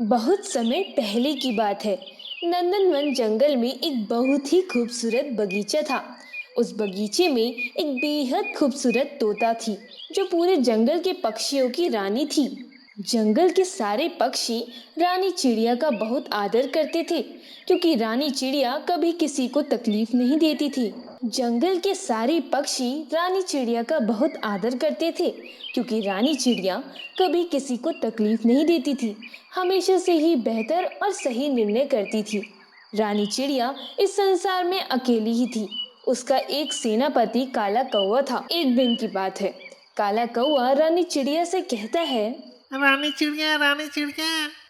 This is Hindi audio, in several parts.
बहुत समय पहले की बात है। नंदनवन जंगल में एक बहुत ही खूबसूरत बगीचा था। उस बगीचे में एक बेहद खूबसूरत तोता थी, जो पूरे जंगल के पक्षियों की रानी थी। जंगल के सारे पक्षी रानी चिड़िया का बहुत आदर करते थे, क्योंकि रानी चिड़िया कभी किसी को तकलीफ नहीं देती थी। जंगल के सारे पक्षी रानी चिड़िया का बहुत आदर करते थे, क्योंकि रानी चिड़िया कभी किसी को तकलीफ नहीं देती थी, हमेशा से ही बेहतर और सही निर्णय करती थी। रानी चिड़िया इस संसार में अकेली ही थी। उसका एक सेनापति काला कौवा था। एक दिन की बात है। काला कौवा रानी चिड़िया से कहता है, रानी चिड़िया,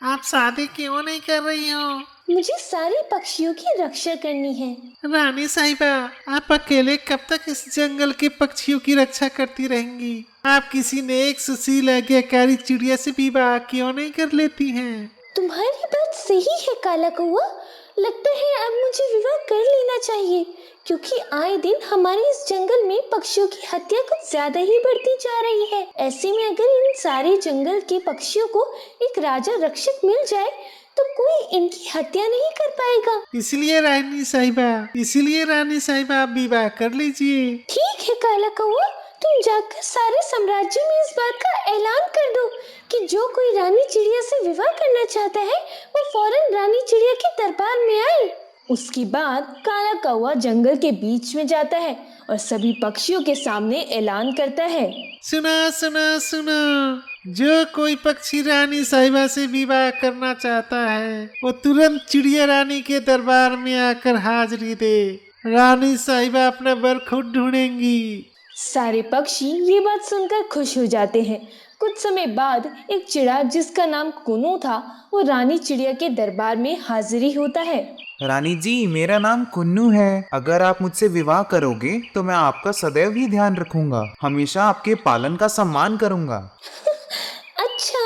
आप शादी क्यों नहीं कर रही हो? मुझे सारे पक्षियों की रक्षा करनी है। रानी साहिबा, आप अकेले कब तक इस जंगल के पक्षियों की रक्षा करती रहेंगी? आप किसी नेक सुशील आज्ञाकारी चिड़िया से विवाह क्यों नहीं कर लेती हैं? तुम्हारी बात सही है काला कौवा। लगता है अब मुझे विवाह कर लेना चाहिए, क्योंकि आए दिन हमारे इस जंगल में पक्षियों की हत्या कुछ ज्यादा ही बढ़ती जा रही है। ऐसे में अगर इन सारे जंगल के पक्षियों को एक राजा रक्षक मिल जाए, तो कोई इनकी हत्या नहीं कर पाएगा। इसीलिए रानी साहिबा आप विवाह कर लीजिए। ठीक है काला कौवा, तुम जाकर सारे साम्राज्य में इस बात का ऐलान कर दो कि जो कोई रानी चिड़िया से विवाह करना चाहता है, वो फौरन रानी चिड़िया के दरबार में आए। उसके बाद काला कौवा जंगल के बीच में जाता है और सभी पक्षियों के सामने ऐलान करता है, सुना, जो कोई पक्षी रानी साहिबा से विवाह करना चाहता है, वो तुरंत चिड़िया रानी के दरबार में आकर हाजिरी दे। रानी साहिबा अपना वर खुद ढूंढेंगी। सारे पक्षी ये बात सुनकर खुश हो जाते हैं। कुछ समय बाद एक चिड़ा जिसका नाम कुनू था, वो रानी चिड़िया के दरबार में हाजिरी होता है। रानी जी, मेरा नाम कुन्नू है। अगर आप मुझसे विवाह करोगे तो मैं आपका सदैव ही ध्यान रखूंगा, हमेशा आपके पालन का सम्मान करूंगा। अच्छा।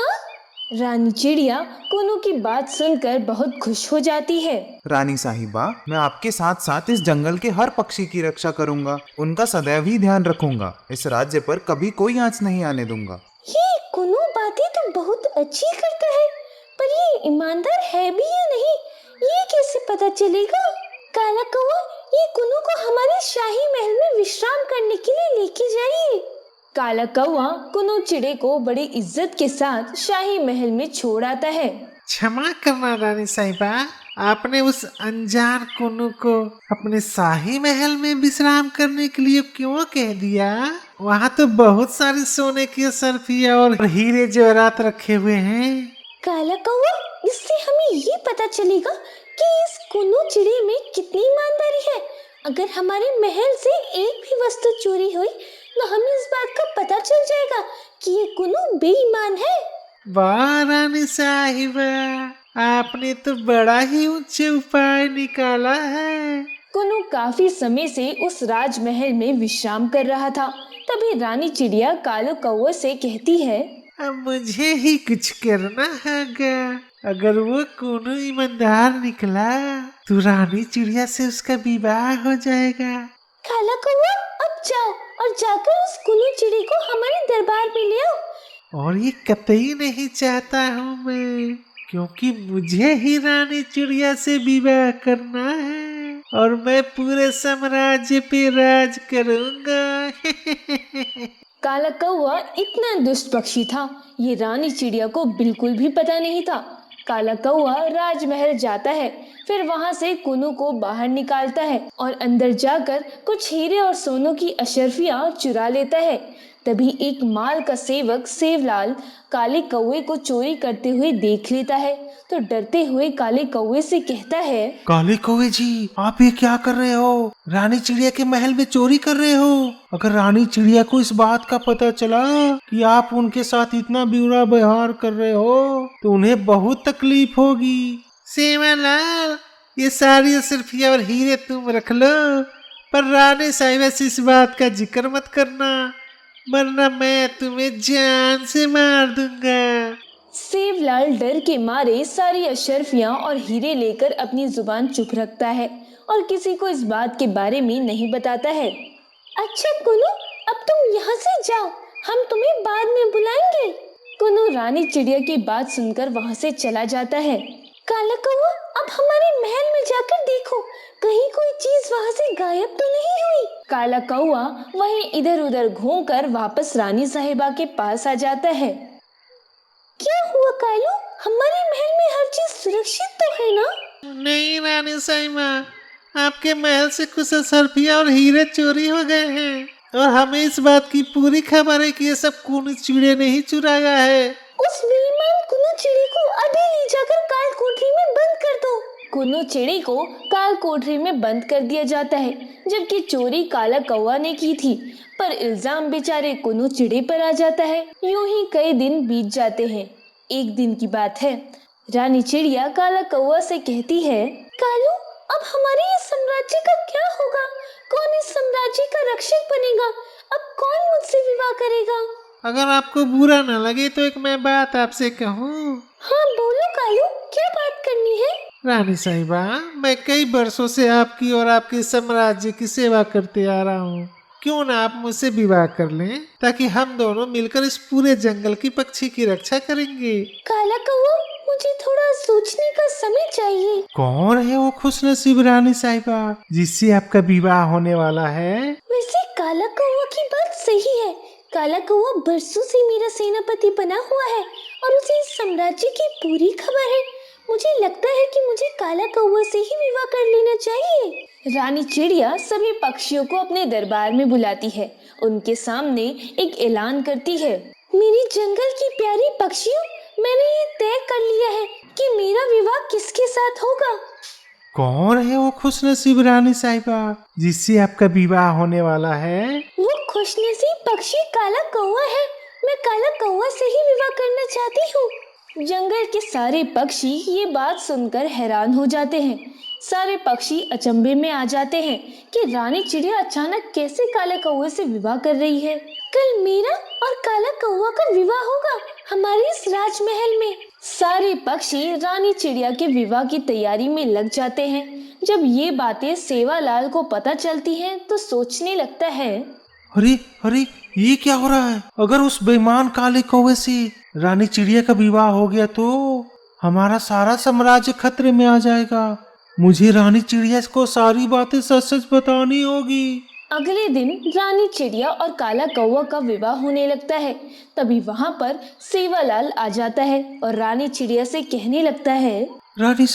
रानी चिड़िया कुनू की बात सुनकर बहुत खुश हो जाती है। रानी साहिबा, मैं आपके साथ साथ इस जंगल के हर पक्षी की रक्षा करूंगा, उनका सदैव ही ध्यान रखूंगा। इस राज्य पर कभी कोई आंच नहीं आने दूंगा। ये कुनू बातें तो बहुत अच्छी करता है, पर ये ईमानदार है भी या नहीं, ये कैसे पता चलेगा? काला कौवा, ये कुनू को हमारे शाही महल में विश्राम करने के लिए लेके जाइए। काला कौवा कुनू चिड़े को बड़ी इज्जत के साथ शाही महल में छोड़ आता है। क्षमा करना रानी साहिबा, आपने उस अनजान कुन्नू को अपने शाही महल में विश्राम करने के लिए क्यों कह दिया? वहाँ तो बहुत सारे सोने की असरफियाँ और हीरे जवाहरात रखे हुए हैं। काला कौवा, इससे हमें ये पता चलेगा कि इस कुन्नू चिड़े में कितनी ईमानदारी है। अगर हमारे महल से एक भी वस्तु चोरी हुई, तो हमें इस बात का पता चल जाएगा कि ये कुन्नू बेईमान है। वाह रानी साहिबा, आपने तो बड़ा ही ऊंचे उपाय निकाला है। कुन्नू काफी समय से उस राजमहल में विश्राम कर रहा था। तभी रानी चिड़िया कालू कौवे से कहती है, अब मुझे ही कुछ करना होगा। अगर वो कुन्नू ईमानदार निकला तो रानी चिड़िया से उसका विवाह हो जाएगा। काला कौवा, अब जाओ और जाकर उस कुन्नू चिड़ी को हमारे दरबार में ले आओ। और ये कतई नहीं चाहता हूँ मैं, क्योंकि मुझे ही रानी चिड़िया से विवाह करना है और मैं पूरे साम्राज्य पे राज करूंगा। काला कौवा इतना दुष्ट पक्षी था, ये रानी चिड़िया को बिल्कुल भी पता नहीं था। काला कौवा राजमहल जाता है, फिर वहां से कुन्नू को बाहर निकालता है और अंदर जाकर कुछ हीरे और सोनों की अशर्फियां चुरा लेता है। तभी एक माल का सेवक सेवलाल काले कौवे को चोरी करते हुए देख लेता है, तो डरते हुए काले कौवे से कहता है, काले कौवे जी, आप ये क्या कर रहे हो? रानी चिड़िया के महल में चोरी कर रहे हो। अगर रानी चिड़िया को इस बात का पता चला कि आप उनके साथ इतना बुरा व्यवहार कर रहे हो, तो उन्हें बहुत तकलीफ होगी। सेवालाल, ये सारी अशर्फिया और हीरे तुम रख लो, पर रानी साहिबा से इस बात का जिक्र मत करना, वरना मैं तुम्हें जान से मार दूंगा। सेवलाल डर के मारे सारी अशर्फियां और हीरे लेकर अपनी जुबान चुप रखता है और किसी को इस बात के बारे में नहीं बताता है। अच्छा कुन्नू, अब तुम यहाँ से जाओ, हम तुम्हें बाद में बुलाएंगे। कुन्नू कालू रानी चिड़िया की बात सुनकर वहां से चला जाता है। काला कौवा, अब हमारे महल में जाकर देखो, कहीं कोई चीज वहां से गायब तो नहीं हुई। काला कौवा वहीं इधर उधर घूमकर वापस रानी साहिबा के पास आ जाता है। क्या हुआ कालू, हमारे महल में हर चीज सुरक्षित तो है ना? नहीं रानी साहिबा, आपके महल से कुछ सरफिया और हीरे चोरी हो गए हैं और हमें इस बात की पूरी खबर है कि ये सब कूनी चिड़िया ने ही चुराया है। उस बेईमान कुनु चिड़ी को अभी ले जाकर काल कोठरी में बंद कर दो। कुनु चिड़ी को काल कोठरी में बंद कर दिया जाता है, जबकि चोरी काला कौवा ने की थी, पर इल्जाम बेचारे कुनु चिड़ी पर आ जाता है। यूं ही कई दिन बीत जाते हैं। एक दिन की बात है, रानी चिड़िया काला कौवा से कहती है, कालू, अब हमारे इस साम्राज्य का क्या होगा? कौन इस साम्राज्य का रक्षक बनेगा? अब कौन मुझसे विवाह करेगा? अगर आपको बुरा न लगे तो एक मैं बात आपसे कहूँ। हाँ बोलो कालू, क्या बात करनी है? रानी साहिबा, मैं कई वर्षों से आपकी और आपके साम्राज्य की सेवा करते आ रहा हूँ। क्यों ना आप मुझसे विवाह कर लें, ताकि हम दोनों मिलकर इस पूरे जंगल की पक्षी की रक्षा करेंगे। काला कौवा, मुझे थोड़ा सोचने का समय चाहिए। कौन है वो खुशनसीब रानी साहिबा जिससे आपका विवाह होने वाला है? वैसे काला कौवा की बात सही है। काला कौवा बरसों से मेरा सेनापति बना हुआ है और उसे इस साम्राज्य की पूरी खबर है। मुझे लगता है कि मुझे काला कौवा से ही विवाह कर लेना चाहिए। रानी चिड़िया सभी पक्षियों को अपने दरबार में बुलाती है। उनके सामने एक ऐलान करती है, मेरी जंगल की प्यारी पक्षियों, मैंने ये तय कर लिया है कि मेरा विवाह किसके साथ होगा। कौन है वो खुशनसीब रानी साहिबा जिससे आपका विवाह होने वाला है? वो खुशनसीब पक्षी काला कौवा है। मैं काला कौवा से ही विवाह करना चाहती हूँ। जंगल के सारे पक्षी ये बात सुनकर हैरान हो जाते हैं। सारे पक्षी अचंभे में आ जाते हैं कि रानी चिड़िया अचानक कैसे काले कौवे से विवाह कर रही है। कल मेरा और काला कौवा का विवाह होगा हमारे इस राजमहल में। सारे पक्षी रानी चिड़िया के विवाह की तैयारी में लग जाते हैं। जब ये बातें सेवालाल को पता चलती हैं तो सोचने लगता है, अरे अरे, ये क्या हो रहा है? अगर उस बेईमान काले कौवे से रानी चिड़िया का विवाह हो गया तो हमारा सारा साम्राज्य खतरे में आ जाएगा। मुझे रानी चिड़िया को सारी बातें सच सच बतानी होगी। अगले दिन रानी चिड़िया और काला कौवा का विवाह होने लगता है। तभी वहाँ पर सेवालाल आ जाता है और रानी चिड़िया से कहने लगता है, रानी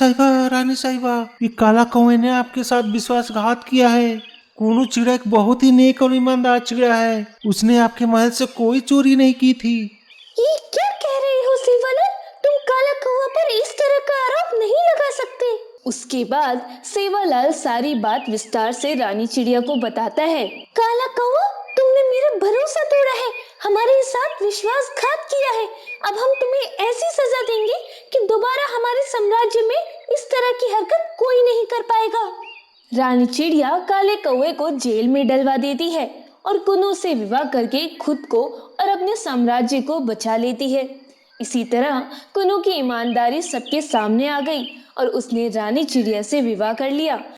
साहिबा, ये काला कौवे ने आपके साथ विश्वासघात किया है। कूनू चिड़िया एक बहुत ही नेक और ईमानदार चिड़िया है। उसने आपके महल से कोई चोरी नहीं की थी। ये क्या कह रहे हो सेवालाल? तुम काला कौवा पर इस तरह का आरोप नहीं लगा सकते। उसके बाद सेवालाल सारी बात विस्तार से रानी चिड़िया को बताता है। काला कौवा, तुमने मेरा भरोसा तोड़ा है, हमारे साथ विश्वासघात किया है। अब हम तुम्हें ऐसी सजा देंगे कि दोबारा हमारे साम्राज्य में इस तरह की हरकत कोई नहीं कर पाएगा। रानी चिड़िया काले कौवे को जेल में डलवा देती है और कुनु से विवाह करके खुद को और अपने साम्राज्य को बचा लेती है। इसी तरह कुनु की ईमानदारी सबके सामने आ गई और उसने रानी चिड़िया से विवाह कर लिया।